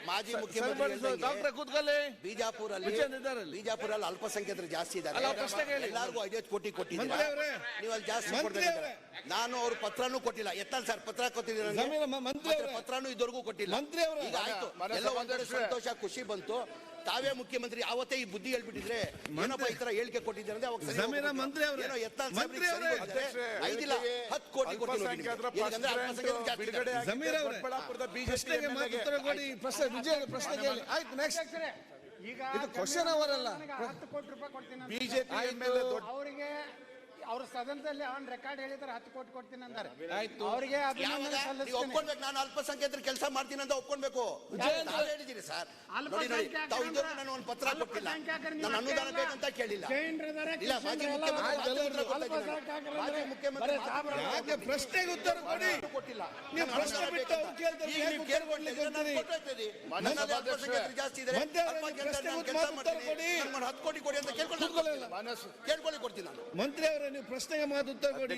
ಮಾಜಿ ಮುಖ್ಯಮಂತ್ರಿ ಡಾಕ್ಟರ್ ಕೂತ್ಕೊಳ್ಳಿ. ಬಿಜಾಪುರಲ್ಲಿ ಅಲ್ಪಸಂಖ್ಯಾತರು ಜಾಸ್ತಿ ಇದ್ದಾರೆ. ಎಲ್ಲರಿಗೂ 5 ಕೋಟಿ ಕೊಟ್ಟಿದ್ದಾರೆ. ನೀವು ಅಲ್ಲಿ ಜಾಸ್ತಿ ಕೊಡ್ತಾರೆ. ನಾನು ಅವ್ರ ಪತ್ರನೂ ಕೊಟ್ಟಿಲ್ಲ. ಎತ್ತಲ್ ಸರ್ ಪತ್ರ ಕೊಟ್ಟಿದ್ದೀರ, ಪತ್ರನೂ ಇದುವರೆಗೂ ಕೊಟ್ಟಿಲ್ಲ. ಈಗ ಆಯ್ತು, ಎಲ್ಲ ಒಂದ್ ಕಡೆ ಸಂತೋಷ ಖುಷಿ ಬಂತು. ತಾವೇ ಮುಖ್ಯಮಂತ್ರಿ ಅವತ್ತೇ ಈ ಬುದ್ಧಿ ಹೇಳ್ಬಿಟ್ಟಿದ್ರೆ ಏನಪ್ಪ ಈ ತರ ಹೇಳಿಕೆ ಕೊಟ್ಟಿದ್ದಾರೆ ಅಂದ್ರೆ ಅವಾಗ ಏನೋ ಎತ್ತಲ್ 10 ಕೋಟಿ ಬಿಜೆಪಿ ಅವರಿಗೆ ಅವ್ರ ಸದನದಲ್ಲಿ ಅವನ್ ರೆಕಾರ್ಡ್ ಹೇಳಿದ್ರೆ 10 ಕೋಟಿ ಕೊಡ್ತೀನಿ ಅಂತಾರೆ. ಅವರಿಗೆ ಒಪ್ಕೊಳ್ಬೇಕು. ನಾನು ಅಲ್ಪಸಂಖ್ಯಾತರ ಕೆಲಸ ಮಾಡ್ತೀನಿ ಅಂತ ಒಪ್ಕೊಳ್ಬೇಕು. ಹೇಳಿದೀನಿ ಸರ್, ನಾನು ಒಂದು ಪತ್ರ ಕೊಟ್ಟಿಲ್ಲ, ನಾನು ಅನುದಾನ ಬೇಕಂತ ಕೇಳಿಲ್ಲ. ಇಲ್ಲ, ಮಾಜಿ ಮುಖ್ಯಮಂತ್ರಿ ಪ್ರಶ್ನೆಗೆ ಉತ್ತರ ಕೊಡಿ. ಕೊಟ್ಟಿಲ್ಲ. ಜಾಸ್ತಿ ಇದೆ, 10 ಕೋಟಿ ಕೊಡಿ ಅಂತ ಕೇಳ್ಕೊಳ್ಳಿ, ಕೊಡ್ತೀನಿ ನಾನು. ಮಂತ್ರಿ ಅವರೇ, ನೀವು ಪ್ರಶ್ನೆಗೆ ಮಾತು ಉತ್ತರ ಕೊಡಿ.